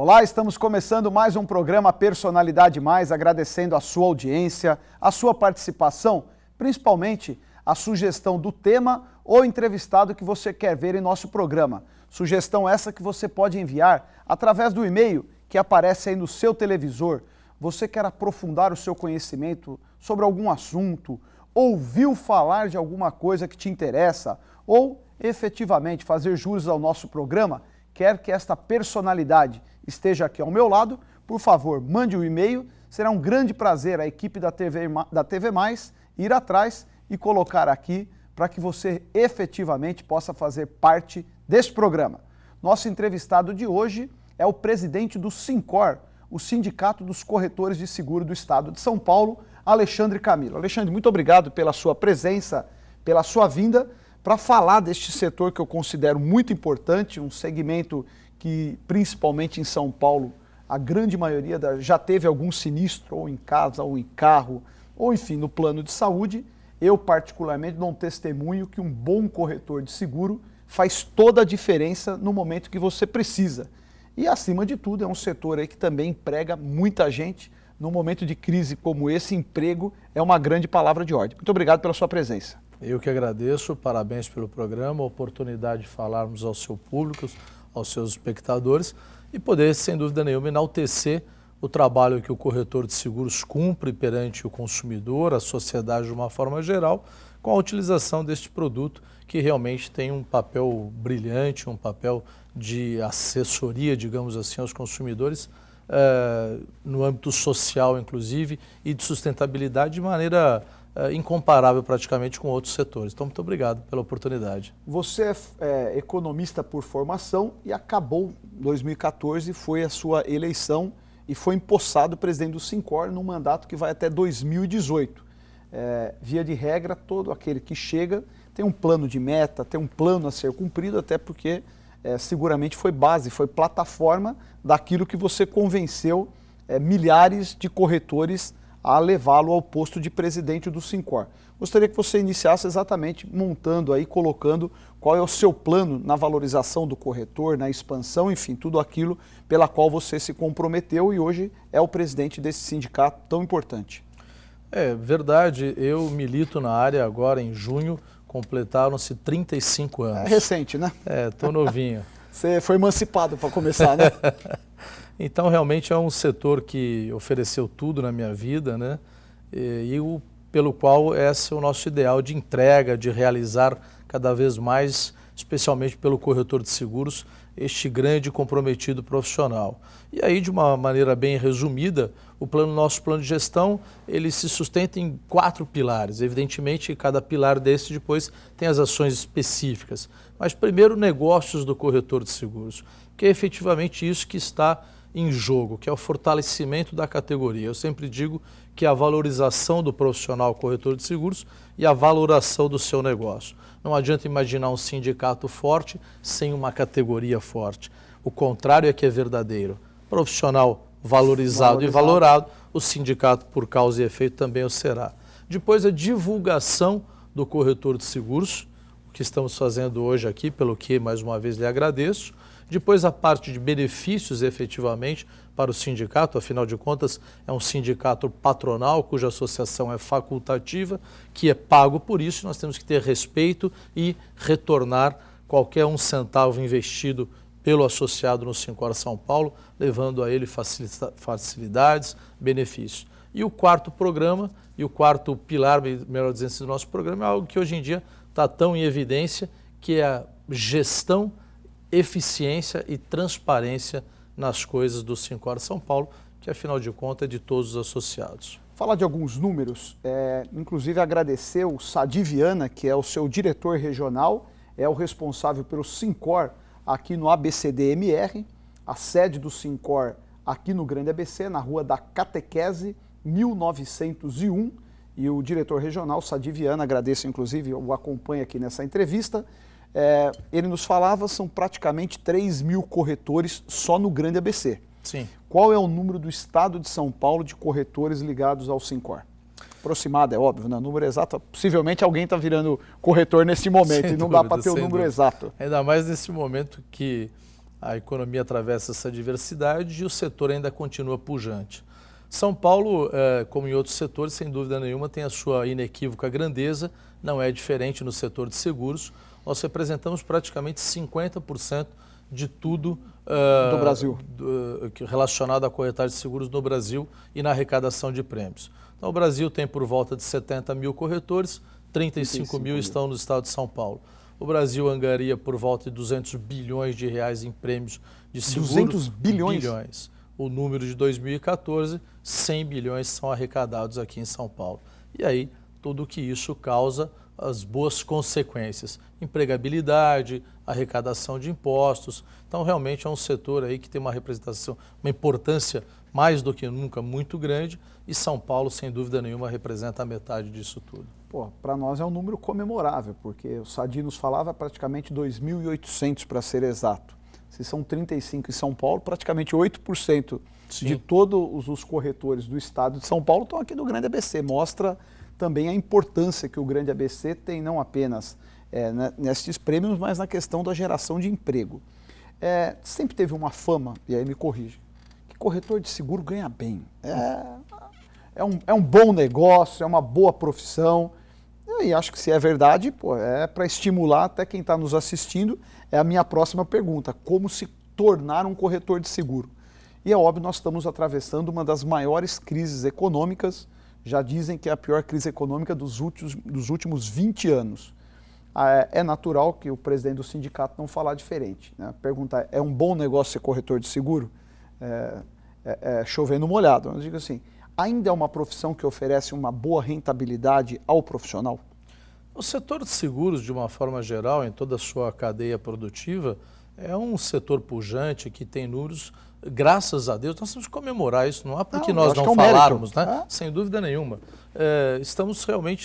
Olá, estamos começando mais um programa Personalidade Mais, agradecendo a sua audiência, a sua participação, principalmente a sugestão do tema ou entrevistado que você quer ver em nosso programa. Sugestão essa que você pode enviar através do e-mail que aparece aí no seu televisor. Você quer aprofundar o seu conhecimento sobre algum assunto, ouviu falar de alguma coisa que te interessa ou efetivamente fazer jus ao nosso programa, quer que esta personalidade esteja aqui ao meu lado, por favor, mande o e-mail. Será um grande prazer a equipe da TV Mais ir atrás e colocar aqui para que você efetivamente possa fazer parte desse programa. Nosso entrevistado de hoje é o presidente do Sincor, o Sindicato dos Corretores de Seguro do Estado de São Paulo, Alexandre Camilo. Alexandre, muito obrigado pela sua presença, pela sua vinda, para falar deste setor que eu considero muito importante, um segmento que, principalmente em São Paulo, a grande maioria já teve algum sinistro, ou em casa, ou em carro, ou enfim, no plano de saúde. Eu, particularmente, dou um testemunho que um bom corretor de seguro faz toda a diferença no momento que você precisa. E, acima de tudo, é um setor aí que também emprega muita gente. Num momento de crise como esse, emprego é uma grande palavra de ordem. Muito obrigado pela sua presença. Eu que agradeço, parabéns pelo programa, a oportunidade de falarmos ao seu público, aos seus espectadores e poder, sem dúvida nenhuma, enaltecer o trabalho que o corretor de seguros cumpre perante o consumidor, a sociedade de uma forma geral, com a utilização deste produto que realmente tem um papel brilhante, um papel de assessoria, digamos assim, aos consumidores, no âmbito social, inclusive, e de sustentabilidade de maneira incomparável praticamente com outros setores. Então, muito obrigado pela oportunidade. Você é economista por formação e acabou, em 2014, foi a sua eleição e foi empossado presidente do Sincor num mandato que vai até 2018. Via de regra, todo aquele que chega tem um plano de meta, tem um plano a ser cumprido, até porque seguramente foi base, foi plataforma daquilo que você convenceu milhares de corretores a levá-lo ao posto de presidente do Sincor. Gostaria que você iniciasse exatamente montando aí, colocando qual é o seu plano na valorização do corretor, na expansão, enfim, tudo aquilo pela qual você se comprometeu e hoje é o presidente desse sindicato tão importante. É verdade, eu milito na área agora em junho, completaram-se 35 anos. É recente, né? Tô novinho. Você foi emancipado para começar, né? Então, realmente é um setor que ofereceu tudo na minha vida, né? Pelo qual esse é o nosso ideal de entrega, de realizar cada vez mais, especialmente pelo corretor de seguros, este grande e comprometido profissional. E aí, de uma maneira bem resumida, nosso plano de gestão, ele se sustenta em 4 pilares. Evidentemente, cada pilar desse depois tem as ações específicas. Mas primeiro, negócios do corretor de seguros, que é efetivamente isso que está em jogo, que é o fortalecimento da categoria. Eu sempre digo que é a valorização do profissional corretor de seguros e a valoração do seu negócio. Não adianta imaginar um sindicato forte sem uma categoria forte. O contrário é que é verdadeiro. Profissional valorizado e valorado, o sindicato, por causa e efeito, também o será. Depois, a divulgação do corretor de seguros, o que estamos fazendo hoje aqui, pelo que, mais uma vez, lhe agradeço. Depois, a parte de benefícios, efetivamente, para o sindicato, afinal de contas, é um sindicato patronal, cuja associação é facultativa, que é pago por isso. Nós temos que ter respeito e retornar qualquer um centavo investido pelo associado no Sincor São Paulo, levando a ele facilidades, benefícios. E o quarto programa, e o quarto pilar, melhor dizendo, do nosso programa, é algo que hoje em dia está tão em evidência, que é a gestão, eficiência e transparência nas coisas do Sincor São Paulo, que afinal de contas é de todos os associados. Falar de alguns números, inclusive agradecer o Sadi Viana, que é o seu diretor regional, é o responsável pelo Sincor aqui no ABCDMR, a sede do Sincor aqui no Grande ABC, na Rua da Catequese, 1901, e o diretor regional, Sadi Viana, agradeço inclusive, o acompanha aqui nessa entrevista. Ele nos falava, são praticamente 3.000 corretores só no Grande ABC. Sim. Qual é o número do estado de São Paulo de corretores ligados ao Sincor? Aproximado, é óbvio, né? Número exato, possivelmente alguém está virando corretor nesse momento e não dá para ter o número exato. Ainda mais nesse momento que A economia atravessa essa diversidade e o setor ainda continua pujante. São Paulo, como em outros setores, sem dúvida nenhuma, tem a sua inequívoca grandeza, não é diferente no setor de seguros. Nós representamos praticamente 50% de tudo do Brasil, relacionado à corretagem de seguros no Brasil e na arrecadação de prêmios. Então, o Brasil tem por volta de 70 mil corretores, 35 mil estão no estado de São Paulo. O Brasil angaria por volta de 200 bilhões de reais em prêmios de seguros. 200 bilhões? O número de 2014, 100 bilhões são arrecadados aqui em São Paulo. E aí, tudo que isso causa as boas consequências, empregabilidade, arrecadação de impostos. Então, realmente é um setor aí que tem uma representação, uma importância mais do que nunca muito grande, e São Paulo, sem dúvida nenhuma, representa a metade disso tudo. Pô, para nós é um número comemorável, porque o Sadi nos falava praticamente 2.800 para ser exato. Se são 35 em São Paulo, praticamente 8% de todos os corretores do estado de São Paulo estão aqui no Grande ABC. Mostra também a importância que o Grande ABC tem, não apenas nesses prêmios, mas na questão da geração de emprego. Sempre teve uma fama, e aí me corrige, que corretor de seguro ganha bem. É um bom negócio, é uma boa profissão. E acho que se é verdade, é para estimular até quem está nos assistindo. É a minha próxima pergunta: como se tornar um corretor de seguro? E é óbvio, nós estamos atravessando uma das maiores crises econômicas. Já dizem que é a pior crise econômica dos últimos 20 anos. É natural que o presidente do sindicato não falar diferente, né? Perguntar: é um bom negócio ser corretor de seguro? Chovendo molhado. Eu digo assim, ainda é uma profissão que oferece uma boa rentabilidade ao profissional? O setor de seguros, de uma forma geral, em toda a sua cadeia produtiva, é um setor pujante que tem números, graças a Deus. Nós temos que comemorar isso, não há porque nós não falarmos, né? Sem dúvida nenhuma.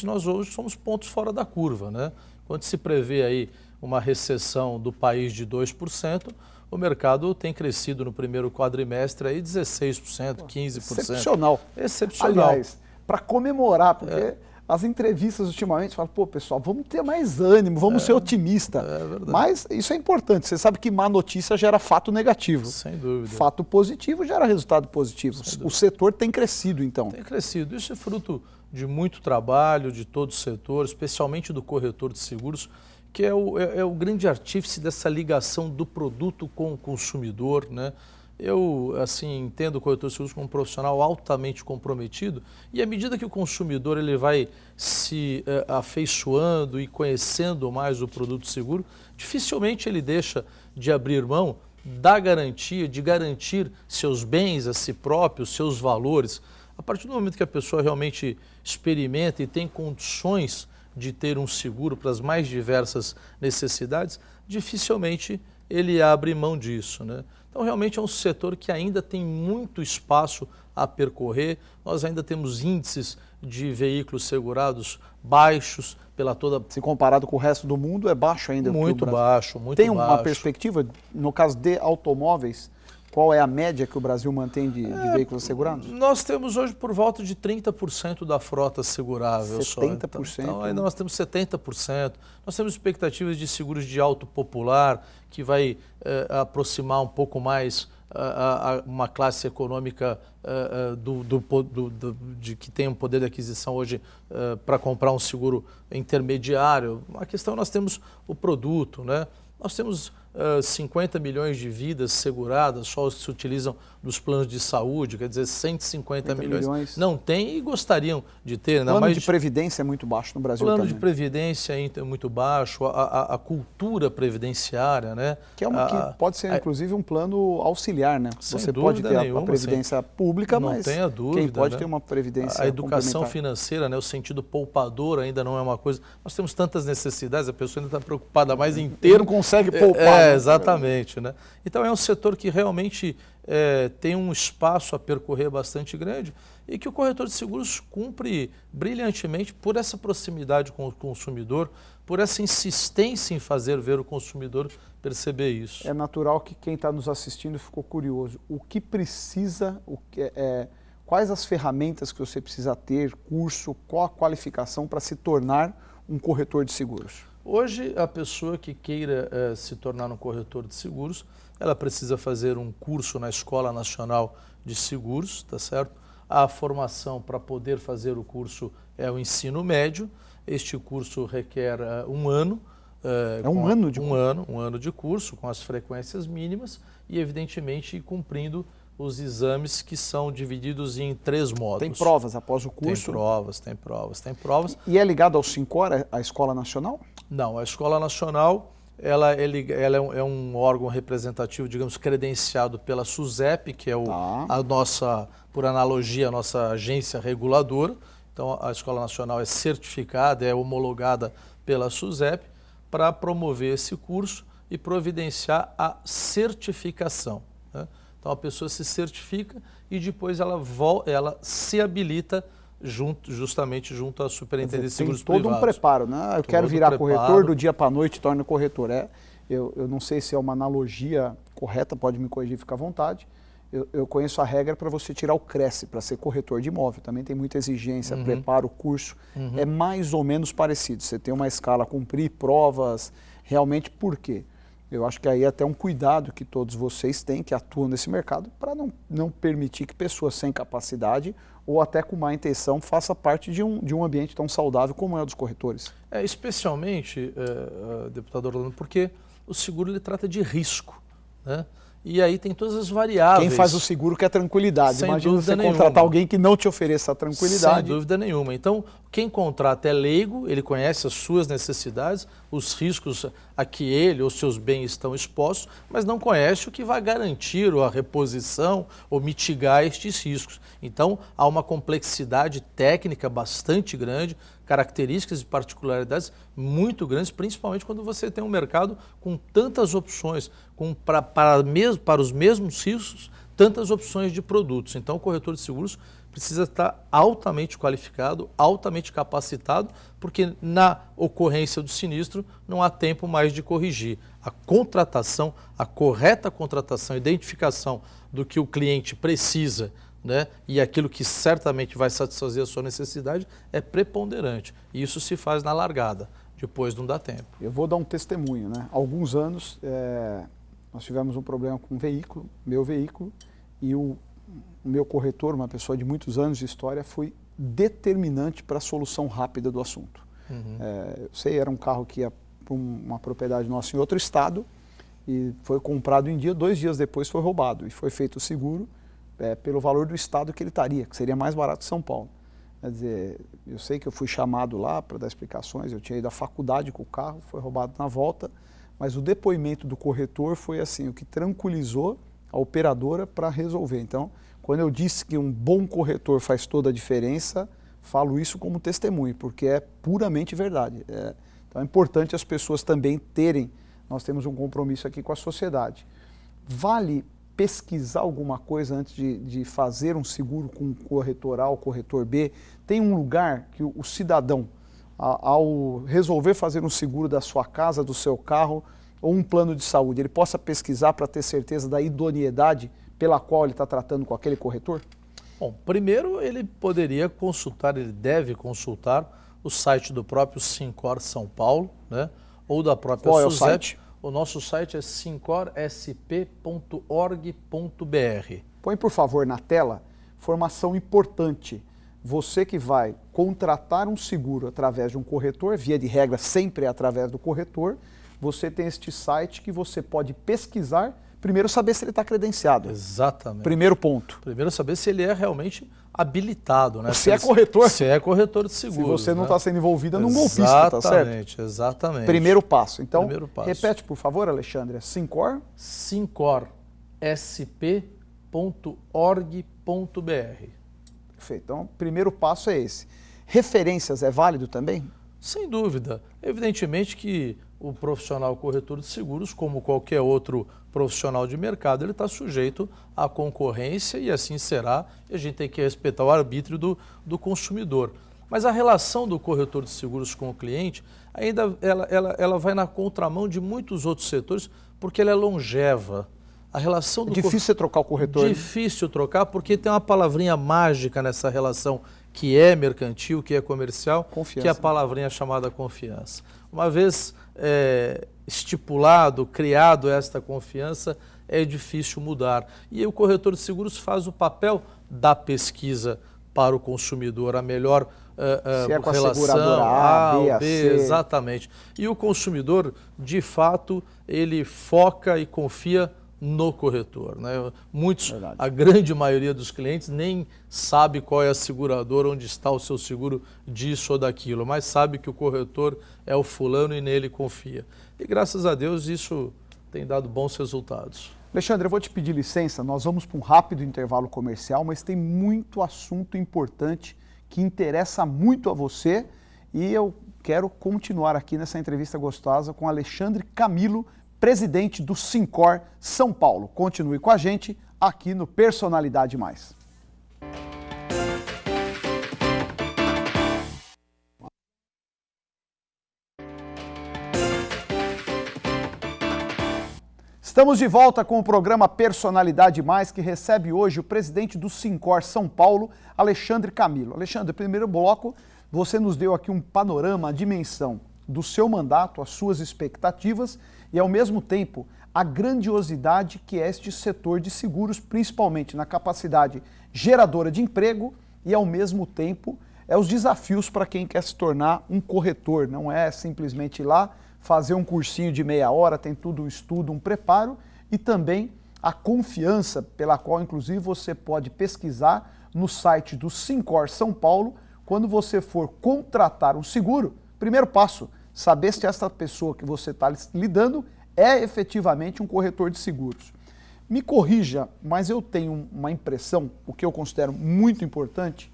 Nós hoje somos pontos fora da curva, né? Quando se prevê aí uma recessão do país de 2%, o mercado tem crescido no primeiro quadrimestre aí 16%, 15%. Excepcional. Excepcional. Aliás, para comemorar, porque as entrevistas ultimamente falam, pessoal, vamos ter mais ânimo, vamos ser otimistas. É verdade. Mas isso é importante. Você sabe que má notícia gera fato negativo. Sem dúvida. Fato positivo gera resultado positivo. O setor tem crescido, então. Tem crescido. Isso é fruto de muito trabalho de todo o setor, especialmente do corretor de seguros, que é o grande artífice dessa ligação do produto com o consumidor, né? Eu, entendo o corretor de seguros como um profissional altamente comprometido, e à medida que o consumidor ele vai se afeiçoando e conhecendo mais o produto seguro, dificilmente ele deixa de abrir mão da garantia, de garantir seus bens a si próprio, seus valores. A partir do momento que a pessoa realmente experimenta e tem condições de ter um seguro para as mais diversas necessidades, dificilmente ele abre mão disso, né? Então, realmente é um setor que ainda tem muito espaço a percorrer. Nós ainda temos índices de veículos segurados baixos pela toda... Se comparado com o resto do mundo, é baixo ainda. Muito baixo, muito baixo. Tem uma perspectiva, no caso de automóveis, qual é a média que o Brasil mantém de veículos segurados? Nós temos hoje por volta de 30% da frota segurável. 70%? Então, ainda nós temos 70%. Nós temos expectativas de seguros de auto popular, que vai aproximar um pouco mais uma classe econômica de que tem um poder de aquisição hoje para comprar um seguro intermediário. A questão, nós temos o produto, né? Nós temos 50 milhões de vidas seguradas, só os que se utilizam nos planos de saúde, quer dizer, 150 milhões não tem e gostariam de ter. O plano de previdência é muito baixo no Brasil também. O plano de previdência é muito baixo, a cultura previdenciária, né? Que que pode ser, inclusive, um plano auxiliar, né? Você pode ter a previdência pública, mas quem pode ter uma previdência a educação financeira, né? O sentido poupador ainda não é uma coisa... Nós temos tantas necessidades, a pessoa ainda está preocupada mais em ter... Não consegue poupar. Exatamente, né? Então é um setor que realmente tem um espaço a percorrer bastante grande e que o corretor de seguros cumpre brilhantemente por essa proximidade com o consumidor, por essa insistência em fazer ver o consumidor perceber isso. É natural que quem está nos assistindo ficou curioso. O que precisa, quais as ferramentas que você precisa ter, curso, qual a qualificação para se tornar um corretor de seguros? Hoje, a pessoa que queira se tornar um corretor de seguros, ela precisa fazer um curso na Escola Nacional de Seguros, tá certo? A formação para poder fazer o curso é o ensino médio. Este curso requer um ano. Um ano de curso? Um ano de curso, com as frequências mínimas e, evidentemente, cumprindo os exames que são divididos em 3 módulos. Tem provas após o curso? Tem provas. E é ligado ao Sincor, a Escola Nacional? Não, a Escola Nacional ela é um órgão representativo, digamos, credenciado pela SUSEP, que é a nossa, por analogia, a nossa agência reguladora. Então, a Escola Nacional é certificada, é homologada pela SUSEP para promover esse curso e providenciar a certificação, né? Então, a pessoa se certifica e depois ela se habilita justamente junto à Superintendência de Seguros Privados. Tem todo um preparo, né? Eu quero virar corretor, do dia para a noite torno corretor. Eu não sei se é uma analogia correta, pode me corrigir, fica à vontade. Eu conheço a regra para você tirar o CRESSE, para ser corretor de imóvel. Também tem muita exigência, preparo, curso. É mais ou menos parecido. Você tem uma escala a cumprir, provas, realmente por quê? Eu acho que aí é até um cuidado que todos vocês têm, que atuam nesse mercado, para não permitir que pessoas sem capacidade ou até com má intenção faça parte de um ambiente tão saudável como é o dos corretores. Especialmente, deputado Orlando, porque o seguro ele trata de risco, né? E aí tem todas as variáveis. Quem faz o seguro quer tranquilidade. Sem Imagina dúvida você contratar alguém que não te ofereça a tranquilidade. Sem dúvida nenhuma. Então, quem contrata é leigo, ele conhece as suas necessidades, os riscos a que ele ou seus bens estão expostos, mas não conhece o que vai garantir ou a reposição ou mitigar estes riscos. Então, há uma complexidade técnica bastante grande, características e particularidades muito grandes, principalmente quando você tem um mercado com tantas opções, para os mesmos riscos, tantas opções de produtos. Então, o corretor de seguros precisa estar altamente qualificado, altamente capacitado, porque na ocorrência do sinistro não há tempo mais de corrigir. A contratação, a correta contratação, identificação do que o cliente precisa, né, e aquilo que certamente vai satisfazer a sua necessidade é preponderante. E isso se faz na largada, depois não dá tempo. Eu vou dar um testemunho, né? Há alguns anos nós tivemos um problema com meu veículo, e o meu corretor, uma pessoa de muitos anos de história, foi determinante para a solução rápida do assunto. Eu sei, era um carro que ia para uma propriedade nossa em outro estado e foi comprado em dia, 2 dias depois foi roubado e foi feito o seguro pelo valor do estado que ele estaria, que seria mais barato que São Paulo. Quer dizer, eu sei que eu fui chamado lá para dar explicações, eu tinha ido à faculdade com o carro, foi roubado na volta, mas o depoimento do corretor foi assim, o que tranquilizou a operadora para resolver. Então, quando eu disse que um bom corretor faz toda a diferença, falo isso como testemunho, porque é puramente verdade. Então é importante as pessoas também terem, nós temos um compromisso aqui com a sociedade. Vale pesquisar alguma coisa antes de fazer um seguro com o corretor A ou corretor B? Tem um lugar que o cidadão, ao resolver fazer um seguro da sua casa, do seu carro, ou um plano de saúde, ele possa pesquisar para ter certeza da idoneidade pela qual ele está tratando com aquele corretor? Bom, primeiro ele poderia consultar, ele deve consultar o site do próprio Sincor São Paulo, né? Ou da própria Qual é o SUSEP. site? O nosso site é sincorsp.org.br. Põe, por favor, na tela, informação importante. Você que vai contratar um seguro através de um corretor, via de regra sempre é através do corretor, você tem este site que você pode pesquisar, primeiro saber se ele está credenciado. Exatamente. Primeiro ponto. Primeiro saber se ele é realmente habilitado, né? Se é corretor. Se é corretor de seguros. Se você não né? está sendo envolvido num golpista, tá certo? Exatamente. Primeiro passo. Então, Primeiro passo. Repete, por favor, Alexandre. Sincor? sincorsp.org.br. Perfeito. Então, primeiro passo é esse. Referências é válido também? Sem dúvida. Evidentemente que o profissional corretor de seguros, como qualquer outro profissional de mercado, ele está sujeito à concorrência e assim será, e a gente tem que respeitar o arbítrio do consumidor. Mas a relação do corretor de seguros com o cliente, ainda ela vai na contramão de muitos outros setores, porque ela é longeva. A relação do difícil você trocar o corretor. Difícil trocar, porque tem uma palavrinha mágica nessa relação que é mercantil, que é comercial, Confiança. que é a palavrinha chamada confiança. Uma vez estipulado, criado esta confiança, é difícil mudar. E aí o corretor de seguros faz o papel da pesquisa para o consumidor, a melhor se é com relação, a seguradora A, B, B, C. exatamente. E o consumidor, de fato, ele foca e confia no corretor, né? Verdade. A grande maioria dos clientes nem sabe qual é a seguradora, onde está o seu seguro disso ou daquilo, mas sabe que o corretor é o fulano e nele confia. E graças a Deus isso tem dado bons resultados. Alexandre, eu vou te pedir licença, nós vamos para um rápido intervalo comercial, mas tem muito assunto importante que interessa muito a você e eu quero continuar aqui nessa entrevista gostosa com Alexandre Camilo, presidente do Sincor São Paulo. Continue com a gente aqui no Personalidade Mais. Estamos de volta com o programa Personalidade Mais, que recebe hoje o presidente do Sincor São Paulo, Alexandre Camilo. Alexandre, primeiro bloco, você nos deu aqui um panorama, a dimensão do seu mandato, as suas expectativas e, ao mesmo tempo, a grandiosidade que é este setor de seguros, principalmente na capacidade geradora de emprego e, ao mesmo tempo, os desafios para quem quer se tornar um corretor. Não é simplesmente ir lá, fazer um cursinho de meia hora, tem tudo um estudo, um preparo e também a confiança pela qual, inclusive, você pode pesquisar no site do Sincor São Paulo. Quando você for contratar um seguro, primeiro passo, saber se essa pessoa que você está lidando é efetivamente um corretor de seguros. Me corrija, mas eu tenho uma impressão, o que eu considero muito importante,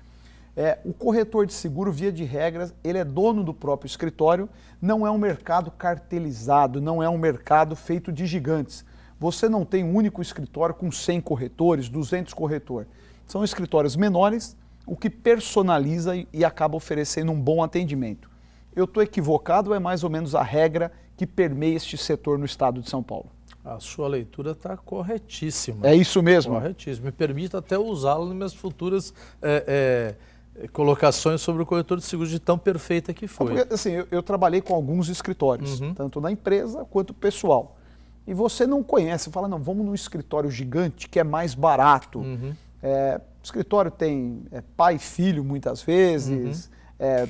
o corretor de seguro, via de regra, ele é dono do próprio escritório, não é um mercado cartelizado, não é um mercado feito de gigantes. Você não tem um único escritório com 100 corretores, 200 corretores. São escritórios menores, o que personaliza e acaba oferecendo um bom atendimento. Eu estou equivocado ou é mais ou menos a regra que permeia este setor no estado de São Paulo? A sua leitura está corretíssima. É isso mesmo? Corretíssimo. Me permita até usá-lo nas minhas futuras colocações sobre o corretor de seguros, de tão perfeita que foi. Porque, assim, eu trabalhei com alguns escritórios, tanto na empresa quanto pessoal. E você não conhece, fala, não, vamos num escritório gigante que é mais barato. O escritório tem pai e filho muitas vezes,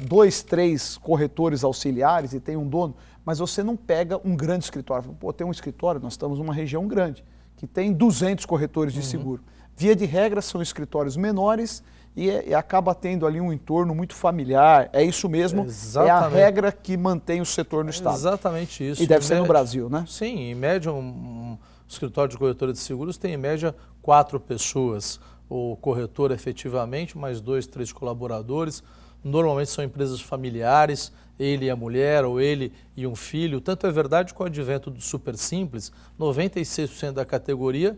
2, 3 corretores auxiliares e tem um dono, mas você não pega um grande escritório. Pô, tem um escritório, nós estamos numa região grande, que tem 200 corretores de seguro. Via de regra, são escritórios menores e acaba tendo ali um entorno muito familiar. É isso mesmo, exatamente. É a regra que mantém o setor no estado. Exatamente isso. E deve ser no Brasil, né? Sim, em média, um escritório de corretora de seguros tem em média 4 pessoas. O corretor efetivamente, mais 2, 3 colaboradores. Normalmente são empresas familiares, ele e a mulher, ou ele e um filho. Tanto é verdade que com o advento do Super Simples, 96% da categoria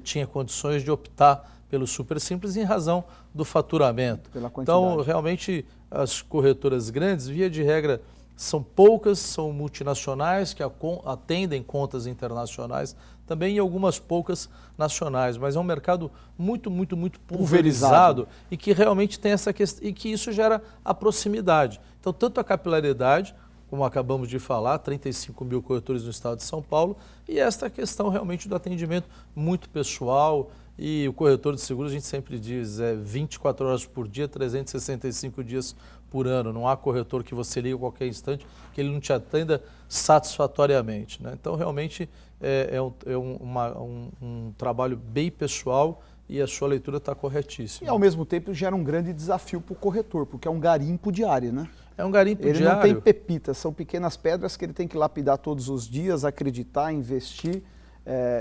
tinha condições de optar pelo Super Simples em razão do faturamento. Então, realmente, as corretoras grandes, via de regra, são poucas, são multinacionais que atendem contas internacionais também e algumas poucas nacionais, mas é um mercado muito pulverizado e que realmente tem essa questão e que isso gera a proximidade. Então, tanto a capilaridade, como acabamos de falar, 35 mil corretores no estado de São Paulo, e esta questão realmente do atendimento muito pessoal. E o corretor de seguros, a gente sempre diz, 24 horas por dia, 365 dias por ano. Não há corretor que você liga a qualquer instante que ele não te atenda satisfatoriamente, né? Então, realmente, é um trabalho bem pessoal e a sua leitura está corretíssima. E, ao mesmo tempo, gera um grande desafio para o corretor, porque é um garimpo diário, né? É um garimpo diário. Ele não tem pepitas, são pequenas pedras que ele tem que lapidar todos os dias, acreditar, investir.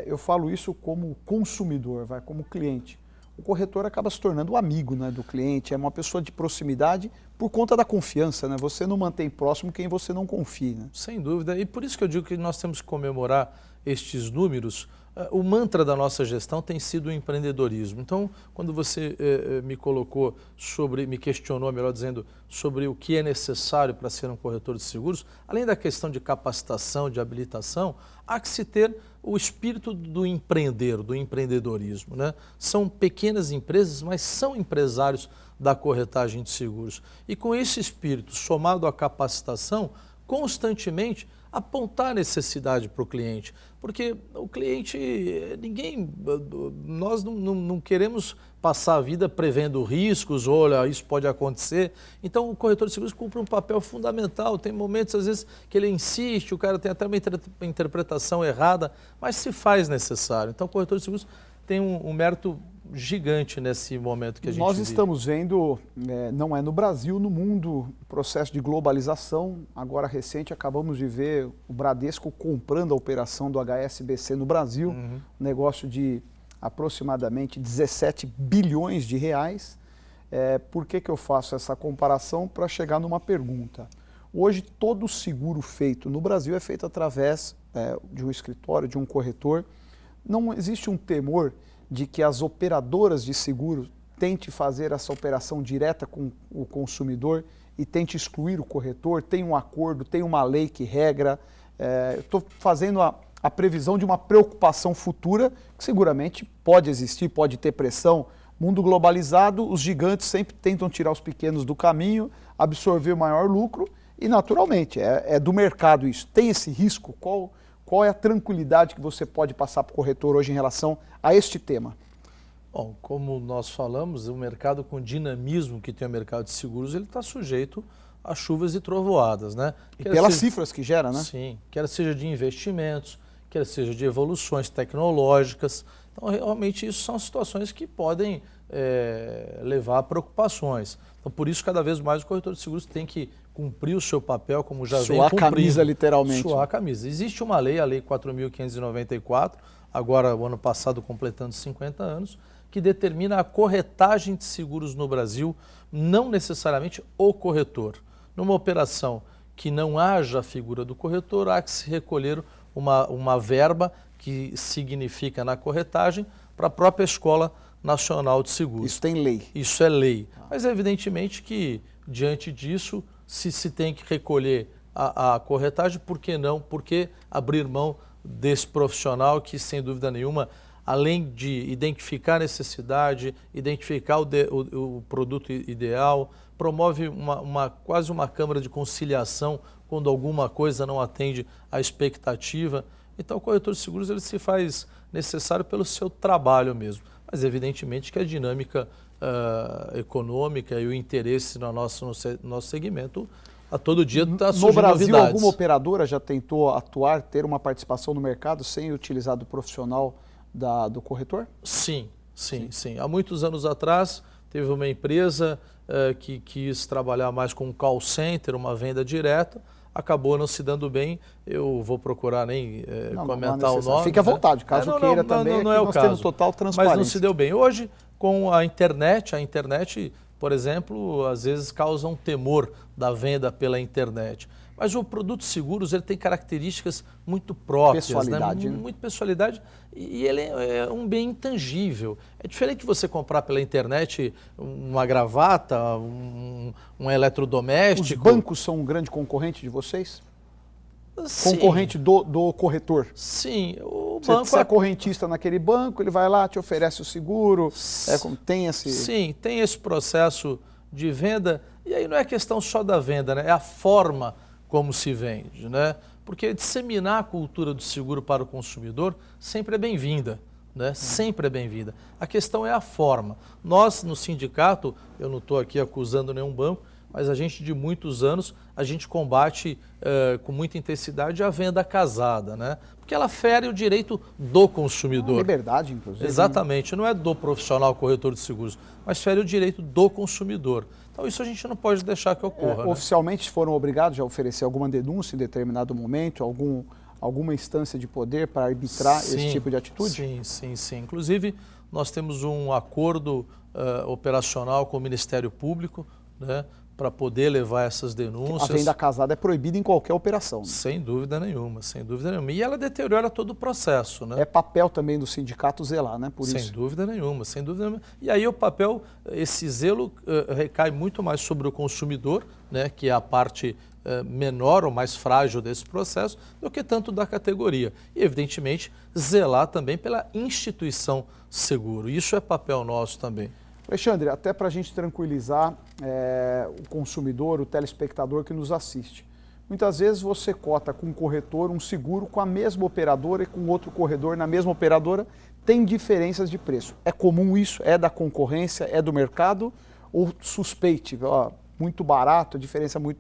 Eu falo isso como consumidor, como cliente. O corretor acaba se tornando um amigo, né, do cliente, é uma pessoa de proximidade por conta da confiança, né? Você não mantém próximo quem você não confia, né? Sem dúvida, e por isso que eu digo que nós temos que comemorar estes números o mantra da nossa gestão tem sido o empreendedorismo. Então, quando você me questionou, melhor dizendo, sobre o que é necessário para ser um corretor de seguros, além da questão de capacitação, de habilitação, há que se ter o espírito do empreender, do empreendedorismo, né? São pequenas empresas, mas são empresários da corretagem de seguros. E com esse espírito, somado à capacitação, constantemente apontar a necessidade para o cliente, porque o cliente, nós não queremos passar a vida prevendo riscos, olha, isso pode acontecer. Então o corretor de seguros cumpre um papel fundamental. Tem momentos às vezes que ele insiste, o cara tem até uma interpretação errada, mas se faz necessário. Então o corretor de seguros tem um mérito gigante nesse momento que a gente Nós vive. estamos vendo, não é no Brasil, no mundo, processo de globalização. Agora recente acabamos de ver o Bradesco comprando a operação do HSBC no Brasil, um negócio de aproximadamente 17 bilhões de reais. Por que eu faço essa comparação? Para chegar numa pergunta. Hoje todo seguro feito no Brasil é feito através de um escritório, de um corretor. Não existe um temor de que as operadoras de seguro tentem fazer essa operação direta com o consumidor e tente excluir o corretor? Tem um acordo, tem uma lei que regra. Estou fazendo a previsão de uma preocupação futura que seguramente pode existir, pode ter pressão. Mundo globalizado, os gigantes sempre tentam tirar os pequenos do caminho, absorver o maior lucro e naturalmente é do mercado isso. Tem esse risco? Qual é a tranquilidade que você pode passar para o corretor hoje em relação a este tema? Bom, como nós falamos, o mercado com dinamismo que tem o mercado de seguros, ele está sujeito a chuvas e trovoadas, né? E pelas cifras que gera, né? Sim, quer seja de investimentos, quer seja de evoluções tecnológicas. Então, realmente, isso são situações que podem levar a preocupações. Então, por isso, cada vez mais o corretor de seguros tem que cumprir o seu papel, como já vem cumprindo. Suar a camisa, literalmente. Suar a camisa. Existe uma lei, a Lei 4.594, agora, o ano passado, completando 50 anos, que determina a corretagem de seguros no Brasil, não necessariamente o corretor. Numa operação que não haja a figura do corretor, há que se recolher uma verba que significa na corretagem para a própria Escola Nacional de Seguros. Isso tem lei. Isso é lei. Mas evidentemente que, diante disso, se tem que recolher a corretagem, por que não? Por que abrir mão desse profissional que, sem dúvida nenhuma, além de identificar a necessidade, identificar o produto ideal, promove quase uma câmara de conciliação quando alguma coisa não atende à expectativa. Então, o corretor de seguros ele se faz necessário pelo seu trabalho mesmo. Mas, evidentemente, que a dinâmica econômica e o interesse no nosso segmento a todo dia está surgindo No Brasil, novidades. alguma operadora já tentou atuar, ter uma participação no mercado sem utilizar do profissional do corretor? Sim. Há muitos anos atrás, teve uma empresa que quis trabalhar mais com um call center, uma venda direta, acabou não se dando bem. Eu vou procurar nem comentar o nome. Fique à vontade, caso queira também, não é o nós caso. temos total transparência. Mas não se deu bem. Hoje, com a internet, por exemplo, às vezes causa um temor da venda pela internet. Mas o produto de seguros ele tem características muito próprias, pessoalidade, né? Muito pessoalidade, e ele é um bem intangível. É diferente de você comprar pela internet uma gravata, um eletrodoméstico. Os bancos são um grande concorrente de vocês? Sim. Concorrente do corretor? Sim. Você é correntista naquele banco, ele vai lá, te oferece o seguro, tem esse... Sim, tem esse processo de venda, e aí não é questão só da venda, né? É a forma como se vende, né? Porque disseminar a cultura do seguro para o consumidor sempre é bem-vinda, né? Sempre é bem-vinda. A questão é a forma. Nós, no sindicato, eu não estou aqui acusando nenhum banco, mas a gente de muitos anos, a gente combate com muita intensidade a venda casada, né? Porque ela fere o direito do consumidor. Liberdade, inclusive. Exatamente, não é do profissional corretor de seguros, mas fere o direito do consumidor. Então isso a gente não pode deixar que ocorra. Né? Oficialmente foram obrigados a oferecer alguma denúncia em determinado momento, alguma instância de poder para arbitrar esse tipo de atitude? Sim. Inclusive, nós temos um acordo operacional com o Ministério Público, né, para poder levar essas A denúncias. venda casada é proibida em qualquer operação. Né? Sem dúvida nenhuma, sem dúvida nenhuma. E ela deteriora todo o processo, né? É papel também do sindicato zelar, né? Por Sem isso. dúvida nenhuma, sem dúvida nenhuma. E aí o papel, esse zelo recai muito mais sobre o consumidor, né, que é a parte menor ou mais frágil desse processo, do que tanto da categoria. E, evidentemente, zelar também pela instituição seguro. Isso é papel nosso também. Alexandre, até para a gente tranquilizar o consumidor, o telespectador que nos assiste. Muitas vezes você cota com um corretor um seguro com a mesma operadora e com outro corredor na mesma operadora, tem diferenças de preço. É comum isso? É da concorrência? É do mercado? Ou suspeite? Ó, muito barato, a diferença muito...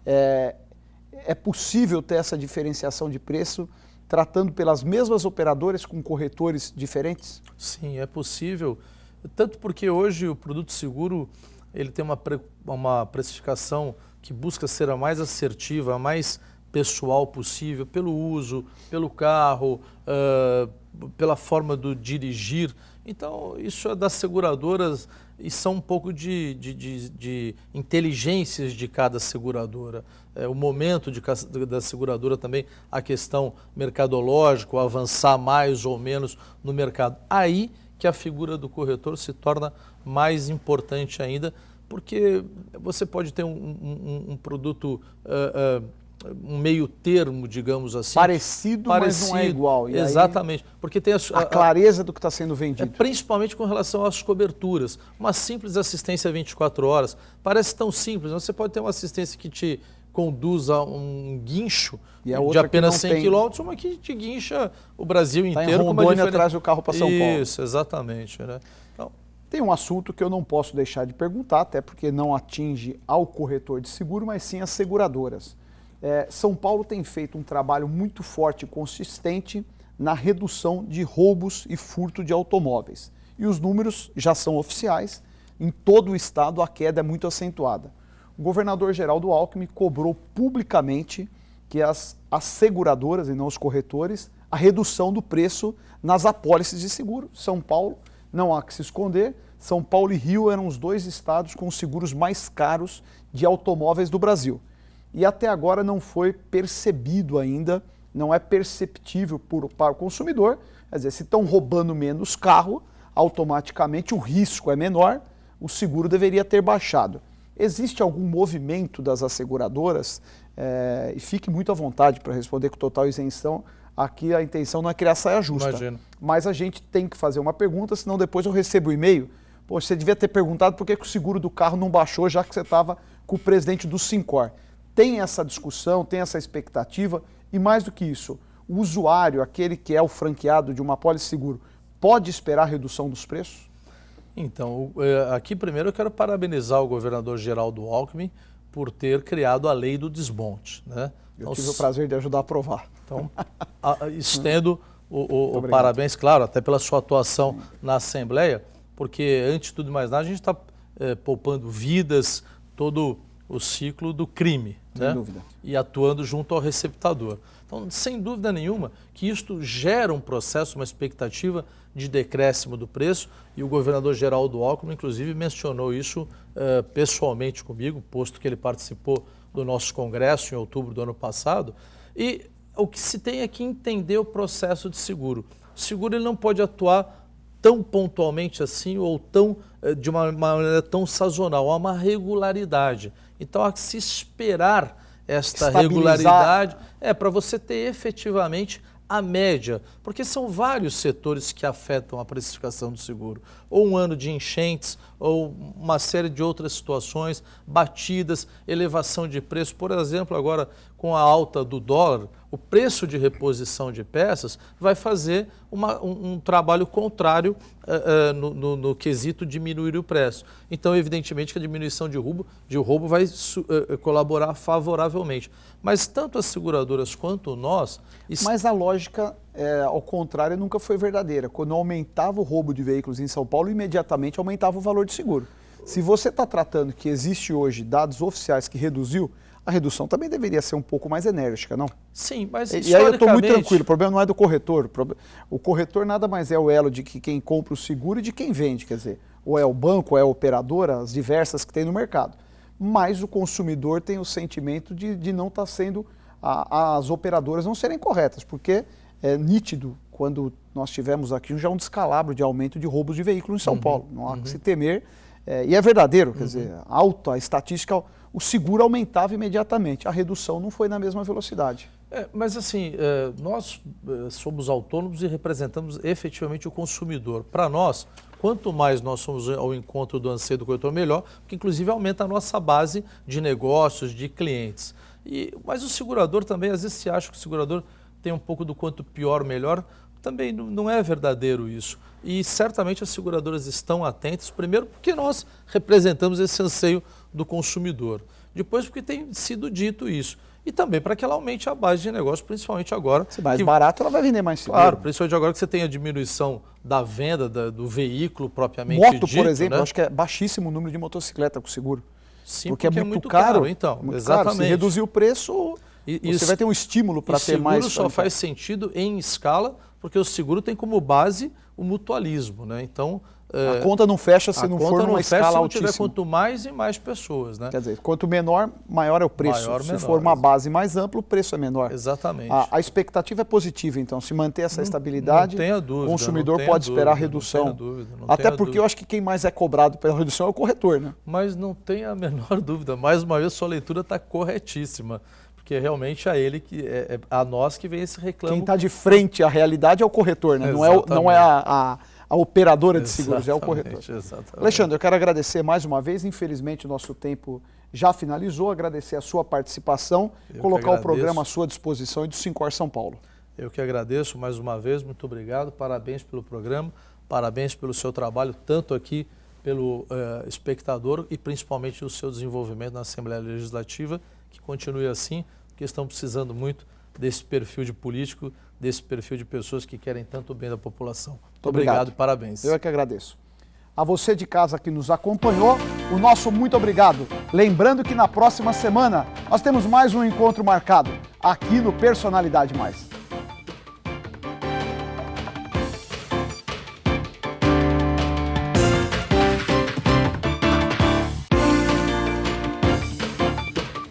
É possível ter essa diferenciação de preço tratando pelas mesmas operadoras com corretores diferentes? Sim, é possível. Tanto porque hoje o produto seguro ele tem uma precificação que busca ser a mais assertiva, a mais pessoal possível, pelo uso, pelo carro, pela forma de dirigir. Então, isso é das seguradoras e são um pouco de inteligências de cada seguradora. O momento da seguradora também, a questão mercadológica, o avançar mais ou menos no mercado. Aí que a figura do corretor se torna mais importante ainda, porque você pode ter um produto, um meio termo, digamos assim. Parecido, mas não é igual. E exatamente. Porque tem a clareza do que está sendo vendido. Principalmente com relação às coberturas. Uma simples assistência 24 horas parece tão simples. Você pode ter uma assistência que te conduz a um guincho de apenas 100 km, uma que te guincha o Brasil inteiro. Em Rondônia, traz o carro para São Paulo. Isso, exatamente. Né? Então, tem um assunto que eu não posso deixar de perguntar, até porque não atinge ao corretor de seguro, mas sim às seguradoras. São Paulo tem feito um trabalho muito forte e consistente na redução de roubos e furto de automóveis. E os números já são oficiais, em todo o estado a queda é muito acentuada. O governador Geraldo Alckmin cobrou publicamente que as seguradoras, e não os corretores, a redução do preço nas apólices de seguro. São Paulo, não há que se esconder, São Paulo e Rio eram os dois estados com os seguros mais caros de automóveis do Brasil. E até agora não foi percebido ainda, não é perceptível para o consumidor. Quer dizer, se estão roubando menos carro, automaticamente o risco é menor, o seguro deveria ter baixado. Existe algum movimento das asseguradoras, e fique muito à vontade para responder com total isenção, aqui a intenção não é criar saia justa. Imagino. Mas a gente tem que fazer uma pergunta, senão depois eu recebo o e-mail. Poxa, você devia ter perguntado por que o seguro do carro não baixou, já que você estava com o presidente do Sincor. Tem essa discussão, tem essa expectativa, e mais do que isso, o usuário, aquele que é o franqueado de uma apólice de seguro, pode esperar a redução dos preços? Então, aqui primeiro eu quero parabenizar o governador Geraldo Alckmin por ter criado a lei do desmonte. Né? Eu tive o prazer de ajudar a aprovar. Então, estendo o parabéns, claro, até pela sua atuação na Assembleia, porque antes de tudo mais nada a gente está poupando vidas, todo o ciclo do crime, sem dúvida. E atuando junto ao receptador. Então, sem dúvida nenhuma, que isto gera um processo, uma expectativa de decréscimo do preço, e o governador Geraldo Alckmin, inclusive, mencionou isso pessoalmente comigo, posto que ele participou do nosso congresso em outubro do ano passado, e o que se tem é que entender o processo de seguro. O seguro ele não pode atuar tão pontualmente assim ou de uma maneira tão sazonal, há uma regularidade. Então há que se esperar esta regularidade para você ter efetivamente a média, porque são vários setores que afetam a precificação do seguro. Ou um ano de enchentes, ou uma série de outras situações, batidas, elevação de preço. Por exemplo, agora com a alta do dólar, o preço de reposição de peças vai fazer um trabalho contrário no quesito diminuir o preço. Então, evidentemente, que a diminuição de roubo vai colaborar favoravelmente. Mas tanto as seguradoras quanto nós... Mas a lógica, ao contrário, nunca foi verdadeira. Quando aumentava o roubo de veículos em São Paulo, imediatamente aumentava o valor de seguro. Se você está tratando que existe hoje dados oficiais que reduziu, a redução também deveria ser um pouco mais enérgica, não? Sim, mas E aí eu estou muito tranquilo, o problema não é do corretor. O corretor nada mais é o elo de quem compra o seguro e de quem vende, quer dizer, ou é o banco, ou é a operadora, as diversas que tem no mercado. mas o consumidor tem o sentimento de não estar sendo, as operadoras não serem corretas, porque é nítido, quando nós tivemos aqui já um descalabro de aumento de roubos de veículos em São Paulo. Não há que se temer, e é verdadeiro, quer dizer, alta a estatística, o seguro aumentava imediatamente, a redução não foi na mesma velocidade. Mas assim, nós somos autônomos e representamos efetivamente o consumidor. Para nós, quanto mais nós somos ao encontro do anseio do corretor, melhor, porque inclusive aumenta a nossa base de negócios, de clientes. Mas o segurador também, às vezes se acha que o segurador tem um pouco do quanto pior, melhor, também não é verdadeiro isso. E certamente as seguradoras estão atentas, primeiro porque nós representamos esse anseio do consumidor, depois porque tem sido dito isso. E também para que ela aumente a base de negócio, principalmente agora. Se mais barato, ela vai vender mais seguro. Claro, principalmente agora que você tem a diminuição da venda do veículo propriamente dito. Moto, por exemplo, né? Acho que é baixíssimo o número de motocicleta com seguro. Sim, porque é muito caro. Então, muito exatamente. Caro. Se reduzir o preço, você vai ter um estímulo para ter mais. O seguro só faz sentido em escala, porque o seguro tem como base o mutualismo, né? Então, a conta não fecha se não for numa escala altíssima. Tiver quanto mais e mais pessoas, né? Quer dizer, quanto menor, maior é o preço. Se for uma base mais ampla, o preço é menor. Exatamente. A expectativa é positiva, então. Se manter essa estabilidade, o consumidor pode esperar redução. Não tenha dúvida. Até porque eu acho que quem mais é cobrado pela redução é o corretor, né? Mas não tem a menor dúvida. Mais uma vez, sua leitura está corretíssima. Porque realmente é a nós que vem esse reclamo. Quem está de frente à realidade é o corretor, né? Não é a operadora de seguros, é o corretor. Exatamente. Alexandre, eu quero agradecer mais uma vez. Infelizmente, o nosso tempo já finalizou. Agradecer a sua participação, colocar o programa à sua disposição e do Sincor São Paulo. Eu que agradeço mais uma vez. Muito obrigado. Parabéns pelo programa. Parabéns pelo seu trabalho, tanto aqui pelo espectador e principalmente o seu desenvolvimento na Assembleia Legislativa. Que continue assim, porque estamos precisando muito desse perfil de político, desse perfil de pessoas que querem tanto o bem da população. Muito obrigado e parabéns. Eu é que agradeço. A você de casa que nos acompanhou, o nosso muito obrigado. Lembrando que na próxima semana nós temos mais um encontro marcado aqui no Personalidade Mais.